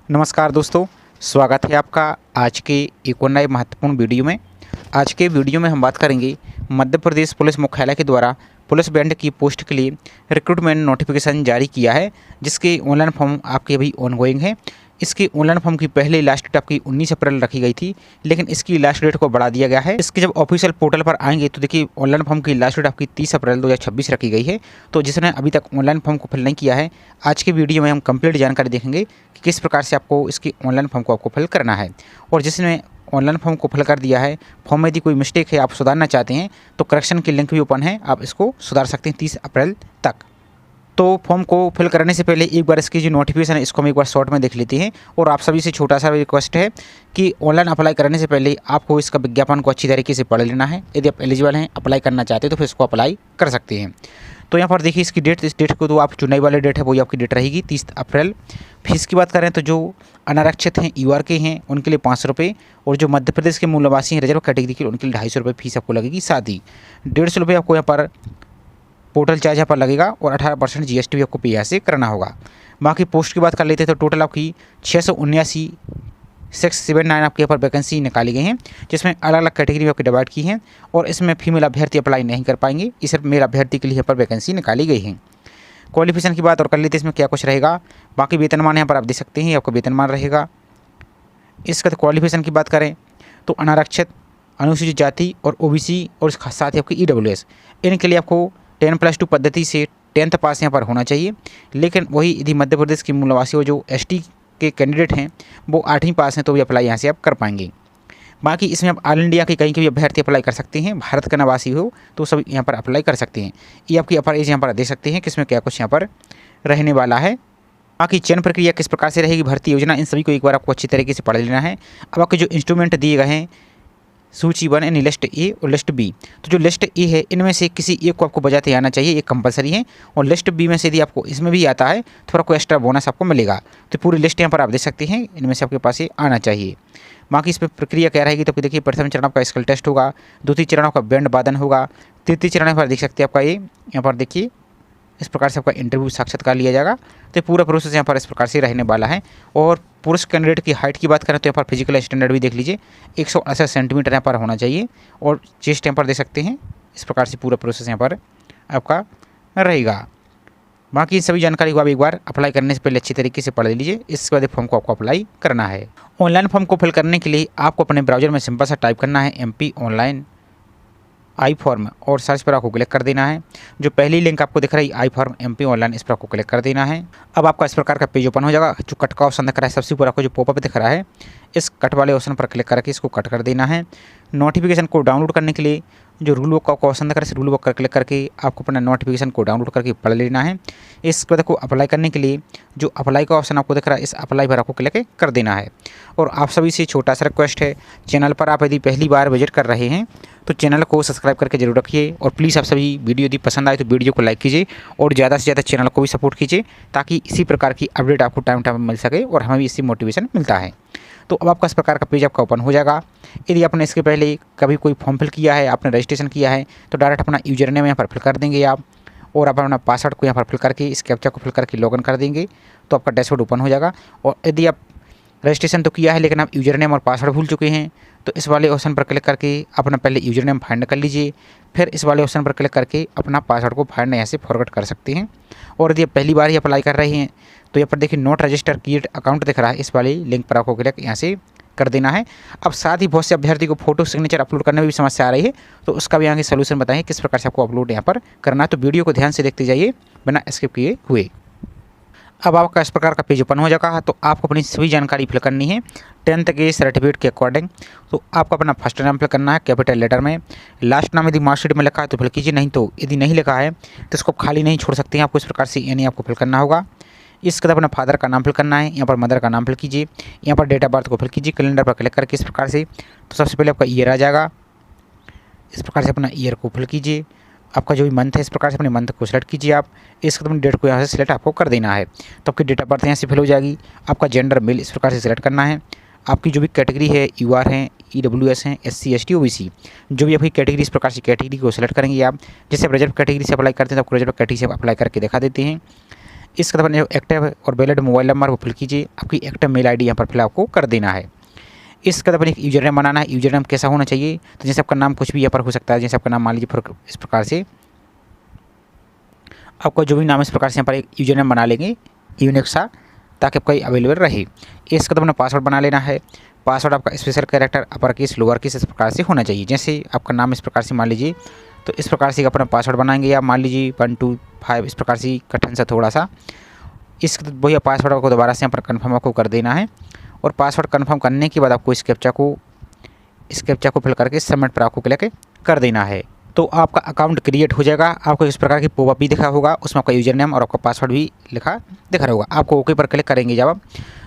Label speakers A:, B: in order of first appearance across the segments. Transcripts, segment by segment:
A: नमस्कार दोस्तों, स्वागत है आपका आज के एक और नए महत्वपूर्ण वीडियो में। आज के वीडियो में हम बात करेंगे मध्य प्रदेश पुलिस मुख्यालय के द्वारा पुलिस बैंड की पोस्ट के लिए रिक्रूटमेंट नोटिफिकेशन जारी किया है, जिसके ऑनलाइन फॉर्म आपके अभी ऑनगोइंग है। इसकी ऑनलाइन फॉर्म की पहले लास्ट डेट आपकी 19 अप्रैल रखी गई थी, लेकिन इसकी लास्ट डेट को बढ़ा दिया गया है। इसके जब ऑफिशियल पोर्टल पर आएंगे तो देखिए ऑनलाइन फॉर्म की लास्ट डेट आपकी 30 अप्रैल 2026 रखी गई है। तो जिसने अभी तक ऑनलाइन फॉर्म को फिल नहीं किया है, आज के वीडियो में हम कंप्लीट जानकारी देखेंगे कि किस प्रकार से आपको इसकी ऑनलाइन फॉर्म को आपको फिल करना है। और जिसने ऑनलाइन फॉर्म को फिल कर दिया है, फॉर्म में यदि कोई मिस्टेक है, आप सुधारना चाहते हैं तो करेक्शन की लिंक भी ओपन है, आप इसको सुधार सकते हैं 30 अप्रैल तक। तो फॉर्म को फिल करने से पहले एक बार इसकी जो नोटिफिकेशन है इसको हम एक बार शॉर्ट में देख लेते हैं। और आप सभी से छोटा सा रिक्वेस्ट है कि ऑनलाइन अप्लाई करने से पहले आपको इसका विज्ञापन को अच्छी तरीके से पढ़ लेना है। यदि आप एलिजिबल हैं, अप्लाई करना चाहते हैं तो फिर इसको अप्लाई कर सकते हैं। तो यहाँ पर देखिए इसकी डेट, इस डेट को तो आप जो नई वाली डेट है वही आपकी डेट रहेगी 30 अप्रैल। फीस की बात करें तो जो अनारक्षित हैं, यूआर के हैं, उनके लिए 500 रुपये, और जो मध्य प्रदेश के मूल निवासी हैं रिजर्व कैटेगरी के उनके लिए 250 रुपये फीस आपको लगेगी। साथ ही 150 रुपये आपको यहाँ पर पोर्टल चार्ज यहाँ पर लगेगा और 18% जीएसटी भी आपको पे यहाँ से करना होगा। बाकी पोस्ट की बात कर लेते हैं तो टोटल आपकी 679 आपके यहाँ पर वैकेंसी निकाली गई हैं, जिसमें अलग अलग कैटेगरी में आपकी डिवाइड की हैं। और इसमें फीमेल अभ्यर्थी अप्लाई नहीं कर पाएंगे, इस सिर्फ मेल अभ्यर्थी के लिए यहाँ पर वैकेंसी निकाली गई है। क्वालिफिकेशन की बात और कर लेते हैं इसमें क्या कुछ रहेगा। बाकी वेतनमान यहाँ पर आप देख सकते हैं, आपका वेतनमान रहेगा। इसका क्वालिफिकेशन की बात करें तो अनारक्षित, अनुसूचित जाति और ओबीसी और साथ ही आपकी ईडब्ल्यूएस, इनके लिए आपको 10+2 पद्धति से 10th पास यहाँ पर होना चाहिए। लेकिन वही यदि मध्य प्रदेश के मूल निवासी और जो एसटी के कैंडिडेट हैं वो 8वीं पास हैं तो भी अप्लाई यहाँ से आप कर पाएंगे। बाकी इसमें आप ऑल इंडिया के कहीं के भी अभ्यर्थी अप्लाई कर सकते हैं, भारत का निवासी हो तो सब यहाँ पर अप्लाई कर सकते हैं। ये आपकी अपर एज यहाँ पर दे सकते हैं किसमें क्या कुछ यहाँ पर रहने वाला है। बाकी चयन प्रक्रिया किस प्रकार से रहेगी, भर्ती योजना, इन सभी को एक बार आपको अच्छी तरीके से पढ़ लेना है। अब आपके जो इंस्ट्रूमेंट दिए गए हैं सूची 1 यानी लिस्ट ए और लिस्ट बी, तो जो लिस्ट ए है इनमें से किसी एक को आपको बजाते आना चाहिए, ये कंपलसरी है। और लिस्ट बी में से यदि आपको इसमें भी आता है थोड़ा कोई एक्स्ट्रा बोनस आपको मिलेगा। तो पूरी लिस्ट यहाँ पर आप देख सकते हैं, इनमें से आपके पास ये आना चाहिए। बाकी इस पर प्रक्रिया क्या रहेगी तो देखिए प्रथम चरण आपका स्किल टेस्ट होगा, द्वितीय चरण आपका बैंड वादन होगा, तृतीय चरण पर देख सकते हैं आपका ये यहाँ पर देखिए इस प्रकार से आपका इंटरव्यू साक्षात्कार लिया जाएगा। तो पूरा प्रोसेस यहाँ पर इस प्रकार से रहने वाला है। और पुरुष कैंडिडेट की हाइट की बात करें तो यहाँ पर फिजिकल स्टैंडर्ड भी देख लीजिए 168 सेंटीमीटर यहाँ पर होना चाहिए। और चेस्ट यहाँ पर देख सकते हैं, इस प्रकार से पूरा प्रोसेस यहाँ पर आपका रहेगा। बाकी इन सभी जानकारी को आप एक बार अप्लाई करने से पहले अच्छी तरीके से पढ़ लीजिए। इसके बाद फॉर्म को आपको अप्लाई करना है। ऑनलाइन फॉर्म को फिल करने के लिए आपको अपने ब्राउजर में सिंपल सा टाइप करना है MP ऑनलाइन आई फॉर्म और सर्च पर आपको क्लिक कर देना है। जो पहली लिंक आपको दिख रही है आई फॉर्म MP ऑनलाइन, इस पर आपको क्लिक कर देना है। अब आपका इस प्रकार का पेज ओपन हो जाएगा। जो कट का ऑप्शन दिख रहा है सबसे ऊपर आपको जो पॉपअप दिख रहा है, इस कट वाले ऑप्शन पर क्लिक करके इसको कट कर देना है। नोटिफिकेशन को डाउनलोड करने के लिए जो रूल बुक का ऑप्शन दिख रहा है, रूल बुक पर क्लिक करके आपको अपना नोटिफिकेशन को डाउनलोड करके पढ़ लेना है। इसके बाद आपको अप्लाई करने के लिए जो अप्लाई का ऑप्शन आपको दिख रहा है, इस अप्लाई पर आपको क्लिक कर देना है। और आप सभी से छोटा सा रिक्वेस्ट है, चैनल पर आप यदि पहली बार विजिट कर रहे हैं तो चैनल को सब्सक्राइब करके जरूर रखिए। और प्लीज़ आप सभी वीडियो यदि पसंद आए तो वीडियो को लाइक कीजिए और ज़्यादा से ज़्यादा चैनल को भी सपोर्ट कीजिए, ताकि इसी प्रकार की अपडेट आपको टाइम टाइम मिल सके और हमें भी इससे मोटिवेशन मिलता है। तो अब आपका इस प्रकार का पेज आपका ओपन हो जाएगा। यदि आपने इसके पहले कभी कोई फॉर्म फिल किया है, आपने रजिस्ट्रेशन किया है, तो डायरेक्ट अपना यूजर नेम यहाँ पर फिल कर देंगे आप, और आप अपना पासवर्ड को यहाँ पर फिल करके इस कैप्चा को फिल करके लॉगिन कर देंगे तो आपका डैशबोर्ड ओपन हो जाएगा। और यदि आप रजिस्ट्रेशन तो किया है लेकिन आप यूजर नेम और पासवर्ड भूल चुके हैं तो इस वाले ऑप्शन पर क्लिक करके अपना पहले यूजर नेम फाइंड कर लीजिए, फिर इस वाले ऑप्शन पर क्लिक करके अपना पासवर्ड को फाइंड यहाँ से फॉरवर्ड कर सकते हैं। और यदि आप पहली बार ही अप्लाई कर रहे हैं तो यहाँ पर देखिए नोट रजिस्टर क्रिएट अकाउंट दिख रहा है, इस वाले लिंक पर आपको क्लिक यहाँ से कर देना है। अब साथ ही बहुत से अभ्यर्थी को फोटो सिग्नेचर अपलोड करने में भी समस्या आ रही है, तो उसका भी यहाँ के सोल्यूशन बताएं किस प्रकार से आपको अपलोड यहाँ पर करना है। तो वीडियो को ध्यान से देखते जाइए बिना स्किप किए हुए। अब आपका इस प्रकार का पेज ओपन हो जाएगा। तो आपको अपनी सभी जानकारी फिल करनी है 10th के सर्टिफिकेट के अकॉर्डिंग। तो आपको अपना फर्स्ट नाम फिल करना है कैपिटल लेटर में, लास्ट नाम यदि मार्कशीट में लिखा है तो फिल कीजिए, नहीं तो यदि नहीं लिखा है तो इसको खाली नहीं छोड़ सकते हैं, आपको इस प्रकार से यानी आपको फिल करना होगा। इसके बाद अपना फादर का नाम फिल करना है, यहाँ पर मदर का नाम फिल कीजिए, यहाँ पर डेट ऑफ बर्थ को फिल कीजिए, कैलेंडर पर क्लिक करके इस प्रकार से। तो सबसे पहले आपका ईयर आ जाएगा, इस प्रकार से अपना ईयर को फिल कीजिए। आपका जो भी मंथ है इस प्रकार से अपने मंथ को सिलेक्ट कीजिए आप। इसके बाद अपनी डेट को यहाँ से सिलेक्ट आपको कर देना है, तो आपकी डेट ऑफ बर्थ यहाँ से फिल हो जाएगी। आपका जेंडर मेल इस प्रकार से सिलेक्ट करना है। आपकी जो भी कैटेगरी है, यूआर हैं, ईडब्ल्यूएस हैं, SC ST OBC, जो भी आपकी कैटेगरी इस प्रकार से कैटेगरी को सिलेक्ट करेंगे आप। जैसे आप रिजर्व कैटेगरी से अप्लाई करते हैं तो आपको रिजर्व कैटेगरी से अप्लाई करके दिखा देते हैं। इसके बाद एक्टिव और वैलिड मोबाइल नंबर वो फिल कीजिए। आपकी एक्टिव मेल आईडी यहाँ पर फिल आपको कर देना है। इसके बाद एक यूजर नेम बनाना है। यूजर नेम कैसा होना चाहिए, तो जैसे आपका नाम कुछ भी यहाँ पर हो सकता है। जैसे आपका नाम मान लीजिए इस प्रकार से आपका जो भी नाम इस प्रकार से यहाँ पर एक यूजर नेम बना लेंगे यूनिक सा, ताकि आपका अवेलेबल रहे। इसके बाद अपना पासवर्ड बना लेना है। पासवर्ड आपका special character upper case lower case इस प्रकार से होना चाहिए। जैसे आपका नाम इस प्रकार से मान लीजिए, तो इस प्रकार से अपना पासवर्ड बनाएंगे। या मान लीजिए 1 2 5 इस प्रकार से कठिन सा थोड़ा सा। इस वही पासवर्ड आपको दोबारा से यहाँ पर कन्फर्म आपको कर देना है। और पासवर्ड कन्फर्म करने के बाद आपको इस कैप्चा को फिल करके सबमिट पर आपको क्लिक कर देना है। तो आपका अकाउंट क्रिएट हो जाएगा। आपको इस प्रकार की पॉपअप भी दिखा होगा, उसमें आपका यूजर नेम और आपका पासवर्ड भी लिखा दिख रहा होगा। आपको ओके पर क्लिक करेंगे जब आप,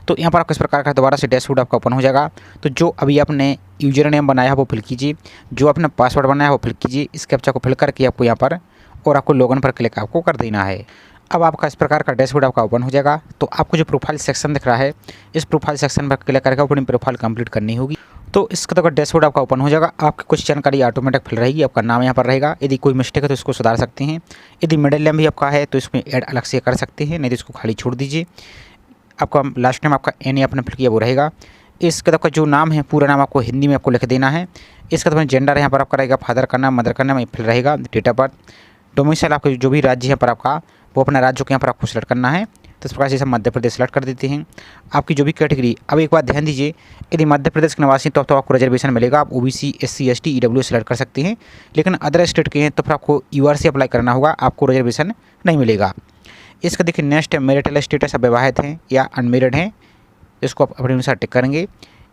A: तो यहाँ पर आपको इस प्रकार का दोबारा से डैशबोर्ड आपका ओपन हो जाएगा। तो जो अभी आपने यूजर नेम बनाया है वो फिल कीजिए, जो आपने पासवर्ड बनाया है वो फिल कीजिए। इस कैप्चा को फिल करके आपको यहाँ पर और आपको लॉगिन पर क्लिक आपको कर देना है। अब आपका इस प्रकार का डैशबोर्ड आपका ओपन हो जाएगा। तो आपको जो प्रोफाइल सेक्शन दिख रहा है, इस प्रोफाइल सेक्शन पर क्लिक करके अपनी प्रोफाइल कंप्लीट करनी होगी। तो इसका तो डैशबोर्ड आपका ओपन हो जाएगा। आपकी कुछ जानकारी ऑटोमेटिक फिल रहेगी। आपका नाम यहाँ पर रहेगा। यदि कोई मिस्टेक है तो इसको सुधार सकते हैं। यदि मिडिल नेम भी आपका है तो इसमें ऐड अलग से कर सकते हैं, नहीं तो इसको खाली छोड़ दीजिए। आपका लास्ट नेम आपका एन आपने फिल किया वो रहेगा। इसके आपका जो नाम है पूरा नाम आपको हिंदी में आपको लिख देना है। इसका तो जेंडर यहाँ पर आपका रहेगा, फादर का नाम मदर का नाम फिल रहेगा। डेट ऑफ बर्थ, डोमिसाइल आपका जो भी राज्य है पर आपका वो अपना राज्य को यहाँ पर आपको सेलेक्ट करना है। तो इस प्रकार से मध्य प्रदेश सेलेक्ट कर देते हैं। आपकी जो भी कैटेगरी, अब एक बात ध्यान दीजिए, यदि मध्य प्रदेश के निवासी तो आपको रिजर्वेशन मिलेगा। आप OBC SC ST EW select कर सकते हैं। लेकिन अदर स्टेट के हैं तो फिर आपको UR से अप्लाई करना होगा, आपको रिजर्वेशन नहीं मिलेगा। इसका देखिए नेक्स्ट मैरिटल स्टेटस, आप विवाहित हैं या अनमेरिड हैं, इसको आप अपने अनुसार टिक करेंगे।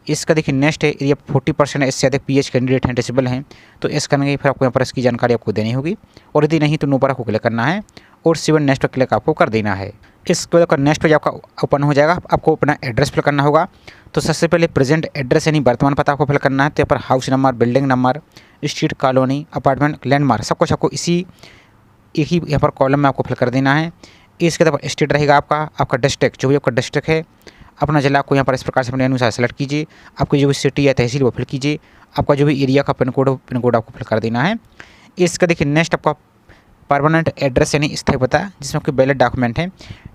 A: इसका देखिए नेक्स्ट है, यदि आप 40% इससे अधिक PH कैंडिडेट हैं, डिसेबल हैं, तो इस करेंगे। फिर आपको यहाँ पर इसकी जानकारी आपको देनी होगी। और यदि नहीं तो नो पर आपको क्लिक करना है और सिवन नेक्स्ट पर क्लिक आपको कर देना है। इसके बाद नेक्स्ट पेज आपका ओपन हो जाएगा। आपको अपना एड्रेस फिल करना होगा। तो सबसे पहले प्रेजेंट एड्रेस यानी वर्तमान पता आपको फिल करना है। तो यहाँ पर house number, building number, street, colony, apartment, landmark सब कुछ आपको इसी एक ही यहाँ पर कॉलम में आपको फिल कर देना है। इसके बाद स्टेट रहेगा आपका डिस्ट्रिक्ट, जो भी आपका डिस्ट्रिक्ट है, अपना जिला को यहाँ पर इस प्रकार से अपने अनुसार सेलेक्ट कीजिए। आपकी जो भी सिटी या तहसील वो फिल कीजिए। आपका जो भी एरिया का पिन कोड आपको फिल कर देना है। इसका देखिए नेक्स्ट आपका परमानेंट एड्रेस यानी स्थायी पता, जिसमें आपके वैलिड डॉक्यूमेंट हैं।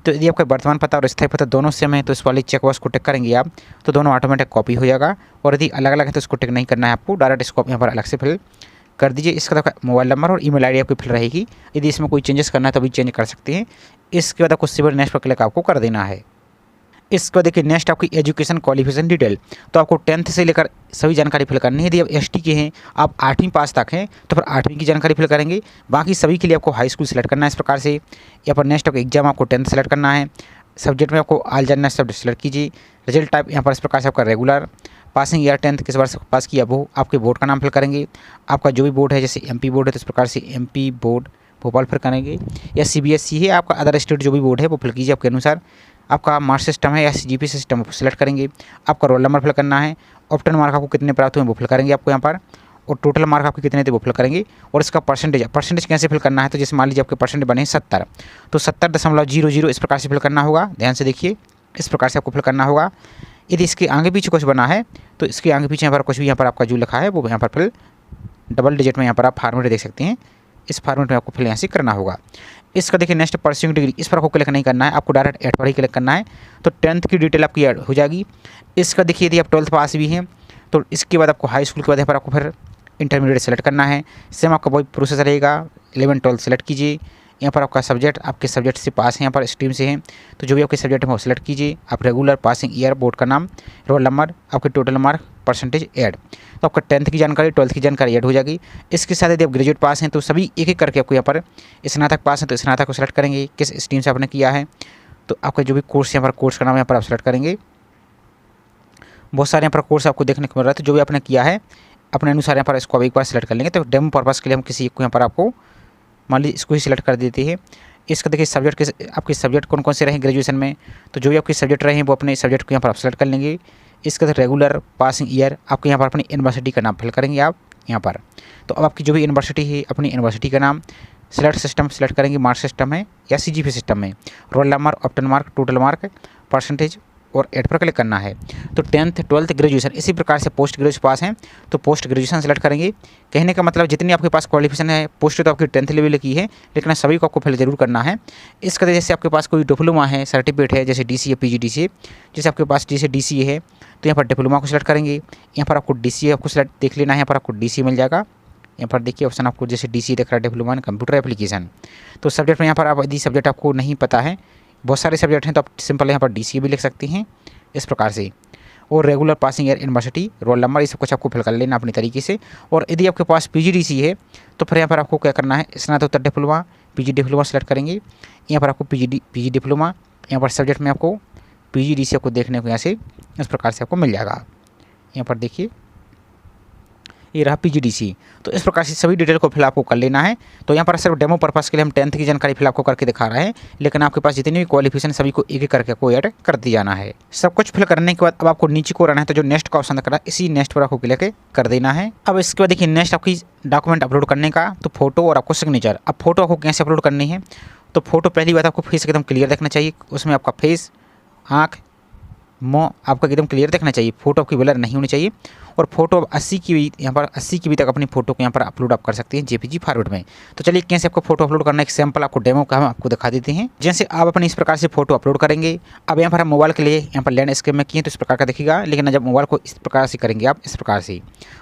A: तो यदि आपका वर्तमान पता और स्थायी पता दोनों सेम है तो इस वाली चेक बॉक्स को टिक करेंगे आप, तो दोनों ऑटोमेटिक कॉपी हो जाएगा। और यदि अलग अलग है तो इसको टिक नहीं करना है आपको, डायरेक्ट इसको यहाँ पर अलग से फिल कर दीजिए। इसका मोबाइल नंबर और ईमेल आईडी आपकी फिल रहेगी। यदि इसमें कोई चेंजेस करना है तो भी चेंज कर सकते हैं। इसके बाद आपको सिविल नेक्स्ट पर क्लिक आपको कर देना है। इसके बाद देखिए नेक्स्ट आपकी एजुकेशन क्वालिफिकेशन डिटेल, तो आपको 10th से लेकर सभी जानकारी फिल करनी है। यदि आप ST के हैं, आप 8वीं पास तक हैं, तो फिर 8वीं की जानकारी फिल करेंगे। बाकी सभी के लिए आपको हाई स्कूल सेलेक्ट करना है इस प्रकार से। यहाँ पर नेक्स्ट आपको एग्जाम आपको 10th सेलेक्ट करना है। सब्जेक्ट में आपको ऑल जनरल सब्जेक्ट सेलेक्ट कीजिए। रिजल्ट टाइप यहाँ पर इस प्रकार से आपका रेगुलर, पासिंग ईयर 10th किस बार से पास किया वो, आपके बोर्ड का नाम फिल करेंगे। आपका जो भी बोर्ड है, जैसे MP बोर्ड है तो इस प्रकार से MP बोर्ड भोपाल फिल करेंगे। या CBSE है आपका, अदर स्टेट जो भी बोर्ड है वो फिल कीजिए आपके अनुसार। आपका मार्क सिस्टम है या CGP सिस्टम सेलेक्ट करेंगे। आपका रोल नंबर फिल करना है। ऑप्टन मार्क आपको कितने प्राप्त हुए वो फिल करेंगे आपको यहाँ पर। और टोटल मार्क आपके कितने थे वो फिल करेंगे। और इसका परसेंटेज कैसे फिल करना है, तो जैसे मान लीजिए आपके परसेंटेज बने 70, तो 70.00 इस प्रकार से फिल करना होगा। ध्यान से देखिए, इस प्रकार से आपको फिल करना होगा। यदि इसके आगे पीछे कुछ बना है तो इसके आगे पीछे यहाँ पर कुछ भी यहाँ पर आपका जो लिखा है वो यहाँ पर फिल डबल डिजिट में यहाँ पर आप फॉर्मेट देख सकते हैं। इस फॉर्मेट में आपको फिल यहाँ से करना होगा। इसका देखिए नेक्स्ट परस्यूइंग डिग्री, इस पर आपको क्लिक नहीं करना है, आपको डायरेक्ट ऐड पर ही क्लिक करना है। तो 10th की डिटेल आपकी ऐड हो जाएगी। इसका देखिए यदि आप 12th पास भी हैं तो इसके बाद आपको हाई स्कूल के बाद यहाँ पर आपको फिर इंटरमीडिएट सेलेक्ट करना है। सेम आपका वही प्रोसेस रहेगा। 11 12 सेलेक्ट कीजिए। यहाँ पर आपका सब्जेक्ट, आपके सब्जेक्ट से पास हैं, यहाँ पर स्ट्रीम से हैं तो जो भी आपके सब्जेक्ट है वो सेलेक्ट कीजिए। आप रेगुलर, पासिंग ईयर, बोर्ड का नाम, रोल नंबर, आपके टोटल मार्क, परसेंटेज ऐड। तो आपका 10th की जानकारी, 12th की जानकारी ऐड हो जाएगी। इसके साथ यदि आप ग्रेजुएट पास हैं तो सभी एक एक करके आपको यहाँ पर, स्नातक पास हैं तो स्नातक को सेलेक्ट करेंगे, किस स्ट्रीम से आपने किया है। तो आपका जो भी कोर्स यहाँ पर, कोर्स का नाम यहाँ पर आप सेलेक्ट करेंगे। बहुत सारे यहाँ पर कोर्स आपको देखने को मिल रहा है, तो जो भी आपने किया है अपने अनुसार यहाँ पर इसको अब एक बार सेलेक्ट कर लेंगे। तो डेमो पर्पज़ के लिए हम किसी को यहाँ पर आपको मान लीजिए इसको ही सिलेक्ट कर देते हैं। इसका देखिए सब्जेक्ट के आपके सब्जेक्ट कौन कौन से रहे ग्रेजुएशन में, तो जो भी आपके सब्जेक्ट रहे हैं वो अपने सब्जेक्ट को यहाँ पर आप सेलेक्ट कर लेंगे। इसका रेगुलर, पासिंग ईयर, आपको यहाँ पर अपनी यूनिवर्सिटी का नाम फिल करेंगे आप यहाँ पर। तो अब आपकी जो भी यूनिवर्सिटी है अपनी यूनिवर्सिटी का नाम, सेलेक्ट सिस्टम सेलेक्ट करेंगे, मार्क सिस्टम है या CGP सिस्टम में, roll number, obtained mark, total mark, percentage और ऐड पर क्लिक करना है। तो 10th 12th ग्रेजुएशन, इसी प्रकार से पोस्ट ग्रेजुएशन पास हैं तो पोस्ट ग्रेजुएशन सेलेक्ट करेंगे। कहने का मतलब जितनी आपके पास क्वालिफिकेशन है, पोस्ट तो आपकी 10th लेवल की है, लेकिन सभी को आपको फिल जरूर करना है। इसका जैसे आपके पास कोई डिप्लोमा है, सर्टिफिकेट है, जैसे DCA PGDCA, जैसे आपके पास जैसे DCA है तो यहाँ पर डिप्लोमा को सिलेक्ट करेंगे। यहाँ पर आपको DCA आपको सिलेक्ट देख लेना है, यहाँ पर आपको DCA मिल जाएगा। यहाँ पर देखिए ऑप्शन आपको जैसे DCA दिख रहा है, डिप्लोमा इन कंप्यूटर एप्लीकेशन। तो सब्जेक्ट में यहाँ पर आप यदि सब्जेक्ट आपको नहीं पता है, बहुत सारे सब्जेक्ट हैं, तो आप सिंपल यहाँ पर DCA भी लिख सकते हैं इस प्रकार से। और regular passing year, university, roll number, ये सब कुछ आपको फिल कर लेना अपनी तरीके से। और यदि आपके पास PGDCA है तो फिर यहाँ पर आपको क्या करना है, स्नातकोत्तर डिप्लोमा, PG डिप्लोमा सेलेक्ट करेंगे। यहाँ पर आपको PG डिप्लोमा, यहाँ पर सब्जेक्ट में आपको PGDCA को देखने को यहाँ से इस प्रकार से आपको मिल जाएगा। यहाँ पर देखिए ये रहा PGDCA। तो इस प्रकार से सभी डिटेल को फिल आपको कर लेना है। तो यहाँ पर सिर्फ डेमो पर्पस के लिए हम 10th की जानकारी फिल आपको करके दिखा रहे हैं, लेकिन आपके पास जितनी भी क्वालिफिकेशन सभी को एक एक करके आपको ऐड करते जाना है। सब कुछ फिल करने के बाद अब आपको नीचे को रहना है, तो जो नेक्स्ट का ऑप्शन दिख रहा है इसी नेक्स्ट पर आपको क्लिक कर देना है। अब इसके बाद देखिए नेक्स्ट आपकी डॉक्यूमेंट अपलोड करने का, तो फोटो और आपको सिग्नेचर। अब फोटो आपको कैसे अपलोड करनी है, तो फोटो पहली बात आपको फेस एकदम क्लियर देखना चाहिए, उसमें आपका फेस, आँख, मुँह आपका एकदम क्लियर देखना चाहिए, फोटो आपकी ब्लर नहीं होनी चाहिए। और फोटो 80 की भी, यहाँ पर 80 की भी तक अपनी फोटो को यहाँ पर अपलोड आप कर सकते हैं JPG फॉर्मेट में। तो चलिए कैसे आपको फोटो अपलोड करना है, एक सैंपल आपको डेमो का हम आपको दिखा देते हैं। जैसे आप अपनी इस प्रकार से फोटो अपलोड करेंगे। अब यहाँ पर हम मोबाइल के लिए यहाँ पर लैंडस्केप में किए तो इस प्रकार का दिखेगा, लेकिन जब मोबाइल को इस प्रकार से करेंगे आप इस प्रकार से,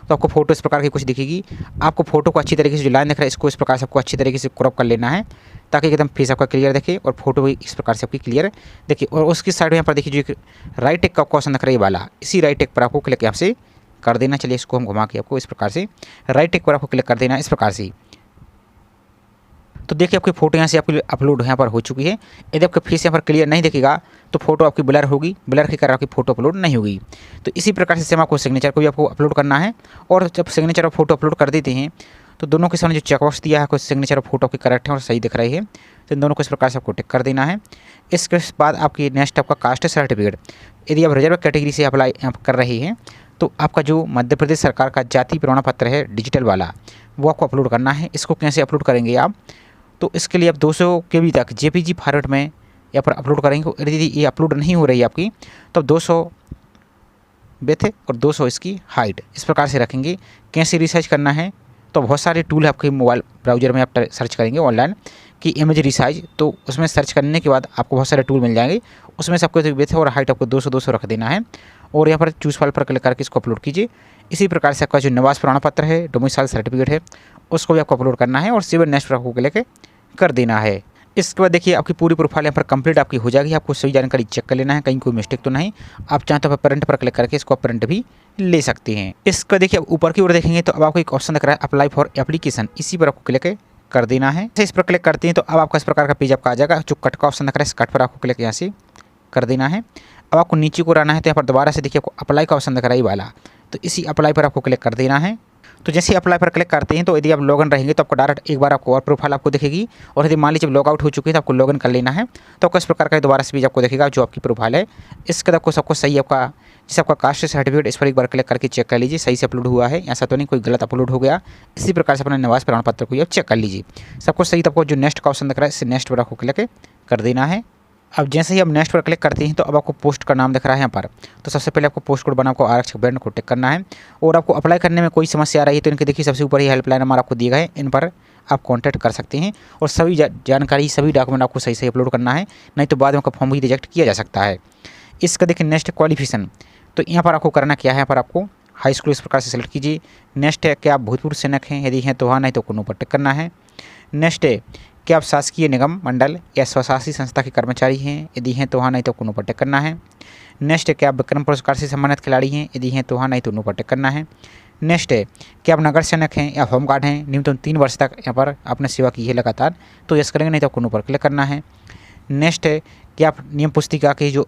A: तो आपको फोटो इस प्रकार की कुछ दिखेगी। आपको फोटो को अच्छी तरीके से जो लाइन दिख रहा है इसको इस प्रकार से आपको अच्छी तरीके से क्रॉप कर लेना है, ताकि एकदम फेस आपका क्लियर दिखे और फोटो भी इस प्रकार से आपकी क्लियर देखिए। और उसकी साइड में यहाँ पर देखिए जो राइट टेक का क्वेश्चन दिख रहा है वाला, इसी राइट टेक पर आपको क्लिक यहाँ से कर देना। चलिए इसको हम घुमा के आपको इस प्रकार से राइट टेक पर आपको क्लिक कर देना इस प्रकार से। तो देखिए आपकी फ़ोटो यहाँ से आपकी अपलोड यहाँ पर हो चुकी है। यदि आपका फेस यहाँ पर क्लियर नहीं दिखेगा तो फोटो आपकी ब्लर होगी, ब्लर के कारण आपकी फ़ोटो अपलोड नहीं होगी। तो इसी प्रकार से सेम आपको सिग्नेचर को भी आपको अपलोड करना है। और जब सिग्नेचर और फोटो अपलोड कर देते हैं तो दोनों के सामने जो चेकबॉक्स दिया है कुछ सिग्नेचर और फोटो की करेक्ट है और सही दिख रही है, तो इन दोनों को इस प्रकार से आपको टिक कर देना है। इसके बाद आपकी नेक्स्ट आपका कास्ट सर्टिफिकेट, यदि आप रिजर्व कैटेगरी से अप्लाई कर रहे हैं तो आपका जो मध्य प्रदेश सरकार का जाति प्रमाण पत्र है डिजिटल वाला, वो आपको अपलोड करना है। इसको कैसे अपलोड करेंगे आप, तो इसके लिए आप 200 KB तक JPG फॉर्मेट में यहाँ पर अपलोड करेंगे। यदि ये अपलोड नहीं हो रही है आपकी तो 200 विड्थ और 200 इसकी हाइट इस प्रकार से रखेंगे। कैसे रिसर्च करना है, तो बहुत सारे टूल है आपके मोबाइल ब्राउज़र में, आप सर्च करेंगे ऑनलाइन कि इमेज रिसाइज, तो उसमें सर्च करने के बाद आपको बहुत सारे टूल मिल जाएंगे। उसमें से आपको विड्थ और हाइट आपको 200 रख देना है और यहाँ पर चूज फाइल पर क्लिक करके इसको अपलोड कीजिए। इसी प्रकार से आपका जो निवास प्रमाण पत्र है, डोमिसाइल सर्टिफिकेट है, उसको भी आपको अपलोड करना है और सेव नेक्स्ट पर आपको क्लिक कर देना है। इसके बाद देखिए आपकी पूरी प्रोफाइल यहाँ पर कंप्लीट आपकी हो जाएगी। आपको सही जानकारी चेक कर लेना है, कहीं कोई मिस्टेक तो नहीं। आप चाहें तो प्रिंट पर क्लिक करके इसको प्रिंट भी ले सकते हैं। इसका देखिए अब ऊपर की ओर देखेंगे तो अब आपको एक ऑप्शन दिख रहा है अप्लाई फॉर एप्लीकेशन, इसी पर आपको क्लिक कर देना है। इस पर क्लिक करते हैं तो अब आपका इस प्रकार का पेज आपका आ जाएगा। जो कट का ऑप्शन दिख रहा है इस कट पर आपको क्लिक यहाँ से कर देना है। अब आपको नीचे को रहना है तो यहाँ पर दोबारा से देखिए आपको अप्लाई का ऑप्शन दिख रहा है वाला, तो इसी अप्लाई पर आपको क्लिक कर देना है। तो जैसे अप्लाई पर क्लिक करते हैं तो यदि आप लॉगिन रहेंगे तो आपको डायरेक्ट एक बार आपको और प्रोफाइल आपको दिखेगी। और यदि मान लीजिए जब लॉग आउट हो चुकी है तो आपको लॉगिन कर लेना है, तो आपको इस प्रकार का दोबारा से पेज आपको दिखेगा जो आपकी प्रोफाइल है। इसके आपको सबको सही आपका जैसे आपका कास्ट सर्टिफिकेट इस पर एक बार क्लिक करके चेक कर लीजिए सही से अपलोड हुआ है, ऐसा तो नहीं कोई गलत अपलोड हो गया। इसी प्रकार से अपना निवास प्रमाण पत्र को आप चेक कर लीजिए सबको सही। तो आपको जो नेक्स्ट का ऑप्शन दिख रहा है इस नेक्स्ट पर आपको क्लिक कर देना है। अब जैसे ही आप नेक्स्ट पर क्लिक करते हैं तो अब आपको पोस्ट का नाम दिख रहा है यहाँ पर, तो सबसे पहले आपको पोस्ट कोड बना आपको आरक्षक बैंड को टिक करना है। और आपको अप्लाई करने में कोई समस्या आ रही है तो इनके देखिए सबसे ऊपर ही हेल्पलाइन नंबर आपको दिए गए हैं, इन पर आप कांटेक्ट कर सकते हैं। और सभी जानकारी सभी डॉक्यूमेंट आपको सही अपलोड करना है, नहीं तो बाद में आपका फॉर्म भी रिजेक्ट किया जा सकता है। इसका देखिए नेक्स्ट क्वालिफिकेशन, तो यहाँ पर आपको करना क्या है, यहाँ पर आपको हाई स्कूल इस प्रकार से सेलेक्ट कीजिए। नेक्स्ट है क्या आप भूतपूर्व सैनिक हैं, यदि हैं तो हाँ, नहीं तो कोनो पर टिक करना है। नेक्स्ट है क्या आप शासकीय निगम मंडल या स्वशासी संस्था के कर्मचारी हैं, यदि हैं तो हाँ, नहीं तो कोनो पर टिक करना है। नेक्स्ट है क्या आप विक्रम पुरस्कार से सम्मानित खिलाड़ी हैं, यदि हैं तो हाँ, नहीं तो नो पर टिक करना है। नेक्स्ट है क्या आप नगर सैनिक हैं या होमगार्ड हैं, न्यूनतम 3 वर्ष तक यहाँ पर आपने सेवा की है लगातार, तो यस करेंगे, नहीं तो कोनो पर क्लिक करना है। नेक्स्ट है कि आप नियम पुस्तिका के जो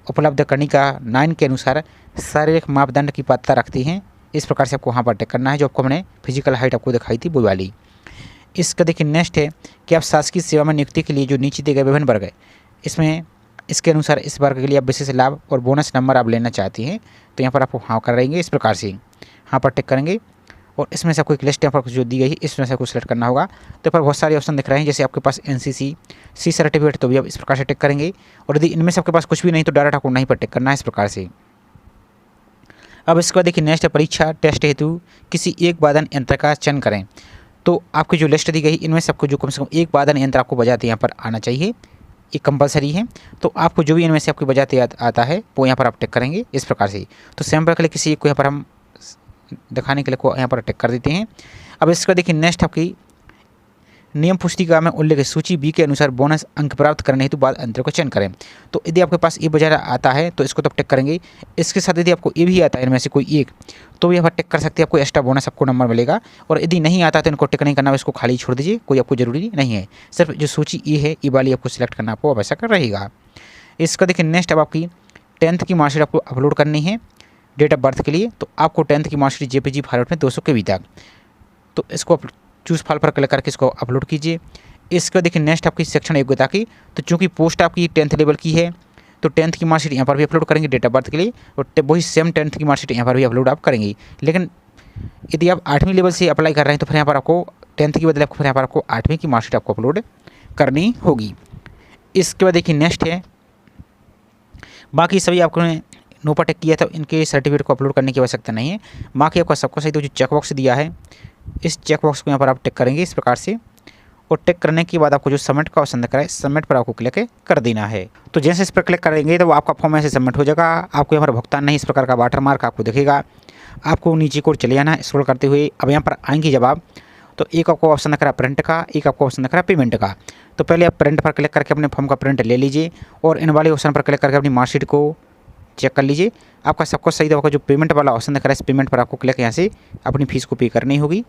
A: उपलब्ध कनिका 9 के अनुसार शारीरिक मापदंड की पात्रता रखती हैं, इस प्रकार से आपको वहाँ पर टिक करना है। जो आपको हमने फिजिकल हाइट आपको दिखाई थी वो वाली। इसका देखिए नेक्स्ट है कि आप शासकीय सेवा में नियुक्ति के लिए जो नीचे दिए गए विभिन्न वर्ग है इसमें इसके अनुसार इस वर्ग के लिए आप विशेष लाभ और बोनस नंबर आप लेना चाहती हैं, तो यहाँ पर आप हाँ कर रहेंगे इस प्रकार से हाँ पर टिक करेंगे। और इसमें से आपको एक लिस्ट यहाँ पर जो दी गई है इसमें से आपको सिलेक्ट करना होगा। तो यहाँ पर बहुत सारे ऑप्शन दिख रहे हैं, जैसे आपके पास NCC सी सर्टिफिकेट, तो भी आप इस प्रकार से टिक करेंगे। और यदि इनमें से आपके पास कुछ भी नहीं तो डायरेक्ट आपको नहीं पर टिक करना है इस प्रकार से। अब इसके बाद देखिए नेक्स्ट है परीक्षा टेस्ट हेतु किसी एक वादन यंत्र का चयन करें। तो आपकी जो लिस्ट दी गई इनमें से आपको जो कम से कम एक वादन यंत्र आपको बजाते यहाँ पर आना चाहिए, ये कंपलसरी है। तो आपको जो भी इनमें से आपको बजाते आता है वो यहाँ पर आप टिक करेंगे इस प्रकार से। तो सैम्पल के लिए किसी एक को यहाँ पर हम दिखाने के लिए को यहाँ पर टिक कर देते हैं। अब इसका देखिए नेक्स्ट आपकी नियम पुस्तिका में उल्लेखित सूची बी के अनुसार बोनस अंक प्राप्त करने हेतु बाद अंतर को चयन करें। तो यदि आपके पास ये बजाय आता है तो इसको तो टिक करेंगे। इसके साथ यदि आपको ये भी आता है इनमें से कोई एक, तो यहाँ पर टिक कर सकते हैं, आपको एक्स्ट्रा बोनस आपको नंबर मिलेगा। और यदि नहीं आता तो इनको टिक नहीं करना, इसको खाली छोड़ दीजिए, कोई आपको जरूरी नहीं है। सिर्फ जो सूची ये है ये वाली आपको सिलेक्ट करना आपको आवश्यक रहेगा। इसका देखिए नेक्स्ट अब आपकी 10th की मार्कशीट आपको अपलोड करनी है डेट ऑफ बर्थ के लिए। तो आपको 10th की मार्कशीट JPG फॉर्मेट में 200 KB तक, तो इसको चूज़ फाइल पर क्लिक करके इसको अपलोड कीजिए। इसके देखिए नेक्स्ट आपकी सेक्शन योग्यता की, तो चूँकि पोस्ट आपकी 10th लेवल की है तो 10th की मार्कशीट यहाँ पर भी अपलोड करेंगे डेट ऑफ बर्थ के लिए, और वही सेम 10th की मार्कशीट यहाँ पर भी अपलोड आप करेंगे। लेकिन यदि आप 8वीं लेवल से अप्लाई कर रहे हैं तो फिर यहाँ पर आपको 10th की बदले फिर यहाँ पर आपको 8वीं की मार्कशीट आपको अपलोड करनी होगी। इसके बाद देखिए नेक्स्ट है बाकी सभी आपको नो पर टिक किया था, इनके सर्टिफिकेट को अपलोड करने की आवश्यकता नहीं है। बाकी आपका सबको सही तो जो चेक बॉक्स दिया है इस चेक बॉक्स को यहाँ पर आप टिक करेंगे इस प्रकार से। और टिक करने के बाद आपको जो सबमिट का ऑप्शन दिख रहा है सबमिट पर आपको क्लिक कर देना है। तो जैसे इस पर क्लिक करेंगे तो आपका फॉर्म ऐसे सबमिट हो जाएगा। आपको यहाँ पर भुगतान नहीं इस प्रकार का वाटर मार्क आपको दिखेगा। आपको नीचे को चले जाना है स्क्रॉल करते हुए। अब यहाँ पर आएंगे जब आप, तो एक आपको ऑप्शन दिख रहा है प्रिंट का, एक आपको ऑप्शन दिख रहा है पेमेंट का। तो पहले आप प्रिंट पर क्लिक करके अपने फॉर्म का प्रिंट ले लीजिए और इन वाले ऑप्शन पर क्लिक करके अपनी मार्कशीट को चेक कर लीजिए। आपका सबको सही होगा। जो पेमेंट वाला ऑप्शन दिख रहा है इस पेमेंट पर आपको क्लिक यहाँ से अपनी फीस को पे करनी होगी।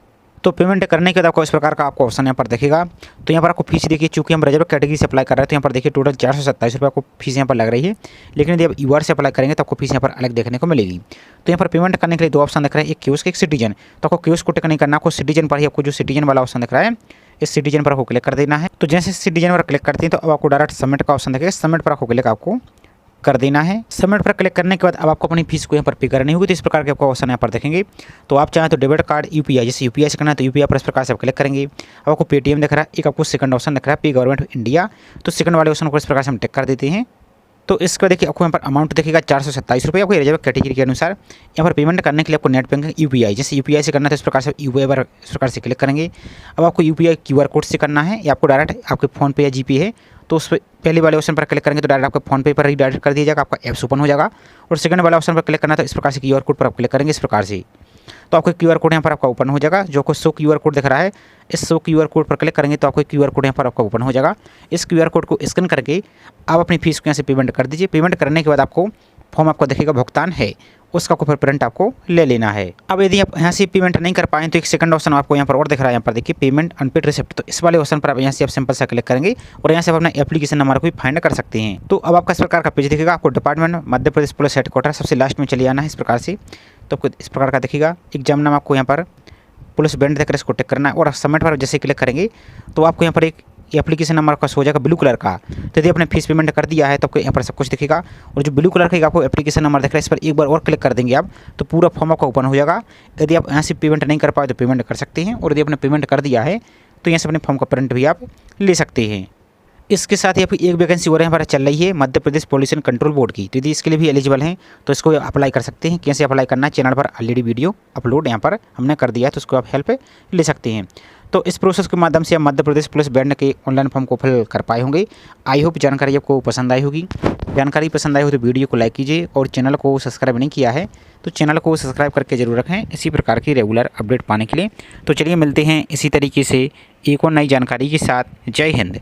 A: तो पेमेंट करने के बाद आपको इस प्रकार का आपको ऑप्शन यहाँ पर दिखेगा। तो यहाँ पर आपको फीस देखिए, चूँकि हम रिजर्व कैटेगरी से अप्लाई कर रहे हैं तो यहाँ पर देखिए टोटल 427 रुपये आपको फीस यहाँ पर लग रही है। लेकिन यदि आप UR से अप्लाई करेंगे तो आपको फीस यहाँ पर अलग देखने को मिलेगी। तो यहाँ पर पेमेंट करने के लिए 2 ऑप्शन दिख रहे हैं, एक क्यूस्क एक सिटीजन। तो आपको क्यूस्क को टिक नहीं करना, आपको सिटीजन पर ही आपको जो सिटीजन वाला ऑप्शन दिख रहा है इस सिटीजन पर आपको क्लिक कर देना है। तो जैसे सिटीजन पर क्लिक करते हैं तो अब आपको डायरेक्ट सबमिट का ऑप्शन दिखेगा, सबमिट पर आपको क्लिक आपको कर देना है। सबमिट पर क्लिक करने के बाद अब आपको अपनी फीस को यहाँ पर पे करनी होगी। तो इस प्रकार के आपको ऑप्शन यहाँ पर देखेंगे। तो आप चाहें तो डेबिट कार्ड UPI, जैसे UPI से करना है तो UPI पर इस प्रकार से आप क्लिक करेंगे। अब आपको पेटीएम दिख रहा है, एक आपको सेकंड ऑप्शन दिख रहा है पे गवर्नमेंट ऑफ इंडिया। तो सेकंड वाले ऑप्शन को इस प्रकार से हम टिक कर देते हैं। तो इसका देखिए आपको यहाँ पर अमाउंट दिखेगा 427 रुपये आपको रिजर्व कैटेगरी के अनुसार। यहाँ पर पेमेंट करने के लिए आपको नेट बैंकिंग UPI, जैसे UPI से करना है तो इस प्रकार से UPI पर इस प्रकार से क्लिक करेंगे। अब आपको UPI QR कोड से करना है या आपको डायरेक्ट आपके फ़ोन पे या GP है तो उस पर पहले वाले ऑप्शन पर क्लिक करेंगे तो डायरेक्ट आपका फ़ोन पे पर ही डायरेक्ट कर दिया जाएगा, आपका ऐप्स ओपन हो जाएगा। और सेकंड वाला ऑप्शन पर क्लिक करना है तो इस प्रकार से QR कोड पर आप क्लिक करेंगे इस प्रकार से। तो आपको QR कोड यहाँ पर आपका ओपन हो जाएगा। जो को शो QR कोड दिख रहा है इस शो QR कोड पर क्लिक करेंगे तो आपको QR कोड यहाँ पर आपका ओपन हो जाएगा। इस QR कोड को स्कैन करके आप अपनी फीस को यहाँ से पेमेंट कर दीजिए। पेमेंट करने के बाद आपको फॉर्म आपको दिखेगा भुगतान है, उसका को फिर प्रिंट आपको ले लेना है। अब यदि आप यहाँ से पेमेंट नहीं कर पाएँ तो एक सेकंड ऑप्शन आपको यहाँ पर और दिख रहा है, यहाँ पर देखिए पेमेंट अनपेड रिसिप्ट। तो इस वाले ऑप्शन पर आप यहाँ से आप सिंपल सा क्लिक करेंगे और यहाँ से आप अपना एप्लीकेशन नंबर को भी फाइंड कर सकते हैं। तो अब आपका इस प्रकार का पेज दिखेगा। आपको department Madhya Pradesh police headquarter सबसे लास्ट में चले जाना है इस प्रकार से। तो आपको इस प्रकार का दिखेगा एग्जाम नाम, आपको यहाँ पर पुलिस बैंड देकर इसको टिक करना है और सबमिट पर जैसे क्लिक करेंगे तो आपको यहाँ पर एक एप्लीकेशन नंबर का हो जाएगा ब्लू कलर का। तो यदि आपने फीस पेमेंट कर दिया है तो आपको यहाँ पर सब कुछ दिखेगा। और जो ब्लू कलर का आपको एप्लीकेशन नंबर दिख रहा है इस पर एक बार और क्लिक कर देंगे आप तो पूरा फॉर्म आपका ओपन हो जाएगा। यदि आप यहाँ से पेमेंट नहीं कर पाए तो पेमेंट कर सकते हैं, और यदि आपने पेमेंट कर दिया है तो यहाँ से अपने फॉर्म का प्रिंट भी आप ले सकते हैं। इसके साथ ही आपकी एक वैकेंसी और यहाँ पर चल रही है Madhya Pradesh pollution control board की। तो यदि इसके लिए भी एलिजिबल हैं तो इसको अप्लाई कर सकते हैं। कैसे अप्लाई करना है चैनल पर ऑलरेडी वीडियो अपलोड यहाँ पर हमने कर दिया है, तो उसको आप हेल्प ले सकते हैं। तो इस प्रोसेस के माध्यम से आप मध्य प्रदेश पुलिस बैंड के ऑनलाइन फॉर्म को फिल कर पाए होंगे। आई होप जानकारी आपको पसंद आई होगी। जानकारी पसंद आई हो तो वीडियो को लाइक कीजिए, और चैनल को सब्सक्राइब नहीं किया है तो चैनल को सब्सक्राइब करके जरूर रखें इसी प्रकार की रेगुलर अपडेट पाने के लिए। तो चलिए मिलते हैं इसी तरीके से एक और नई जानकारी के साथ। जय हिंद।